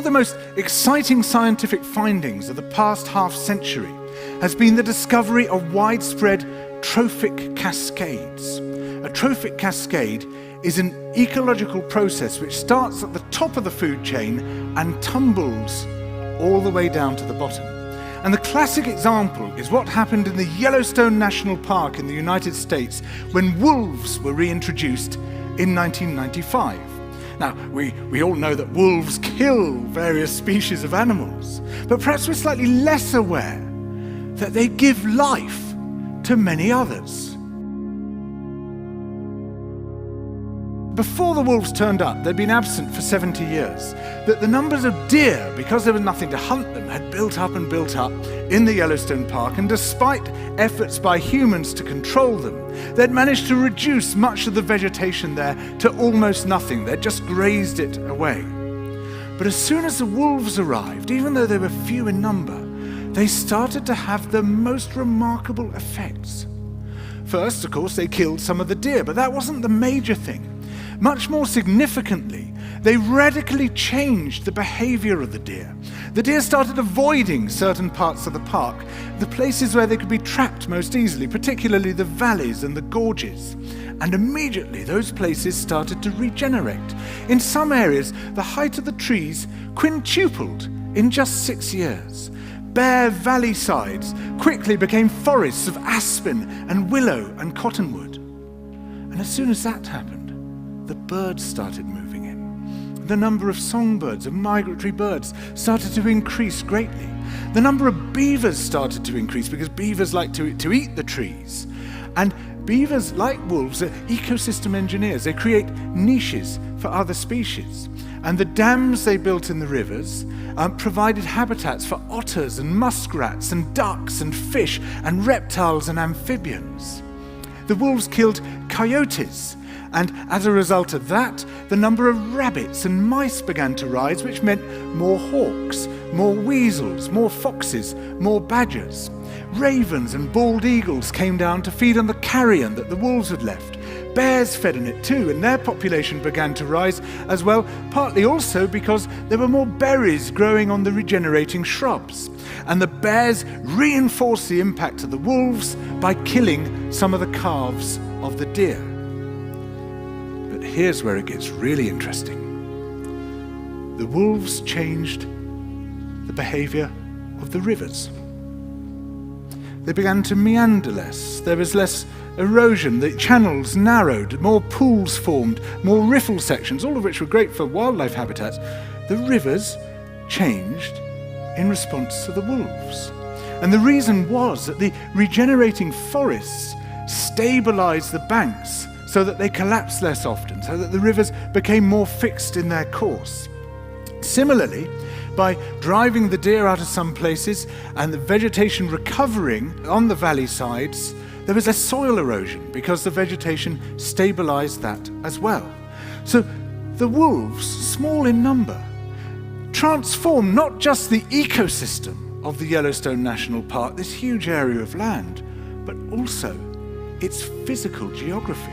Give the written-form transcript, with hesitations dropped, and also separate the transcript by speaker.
Speaker 1: of the most exciting scientific findings of the past half century has been the discovery of widespread trophic cascades. A trophic cascade is an ecological process which starts at the top of the food chain and tumbles all the way down to the bottom. And the classic example is what happened in the Yellowstone National Park in the United States when wolves were reintroduced in 1995. Now, we all know that wolves kill various species of animals, but perhaps we're slightly less aware that they give life to many others. Before the wolves turned up, they'd been absent for 70 years, that the numbers of deer, because there was nothing to hunt them, had built up in the Yellowstone Park, and despite efforts by humans to control them, they'd managed to reduce much of the vegetation there to almost nothing. They'd just grazed it away. But as soon as the wolves arrived, even though they were few in number, they started to have the most remarkable effects. First, of course, they killed some of the deer, but that wasn't the major thing. Much more significantly, they radically changed the behavior of the deer. The deer started avoiding certain parts of the park, the places where they could be trapped most easily, particularly the valleys and the gorges. And immediately those places started to regenerate. In some areas, the height of the trees quintupled in just 6 years. Bare valley sides quickly became forests of aspen and willow and cottonwood. And as soon as that happened, the birds started moving in. The number of songbirds and migratory birds started to increase greatly. The number of beavers started to increase because beavers like to eat the trees. And beavers, like wolves, are ecosystem engineers. They create niches for other species. And the dams they built in the rivers provided habitats for otters and muskrats and ducks and fish and reptiles and amphibians. The wolves killed coyotes, and as a result of that, the number of rabbits and mice began to rise, which meant more hawks, more weasels, more foxes, more badgers. Ravens and bald eagles came down to feed on the carrion that the wolves had left. Bears fed on it too, and their population began to rise as well, partly also because there were more berries growing on the regenerating shrubs. And the bears reinforced the impact of the wolves by killing some of the calves of the deer. But here's where it gets really interesting. The wolves changed the behavior of the rivers. They began to meander less. There was less erosion. The channels narrowed, more pools formed, more riffle sections, all of which were great for wildlife habitats. The rivers changed in response to the wolves. And the reason was that the regenerating forests stabilized the banks so that they collapsed less often, so that the rivers became more fixed in their course. Similarly, by driving the deer out of some places and the vegetation recovering on the valley sides, there was less soil erosion because the vegetation stabilized that as well. So the wolves, small in number, transformed not just the ecosystem of the Yellowstone National Park, this huge area of land, but also its physical geography.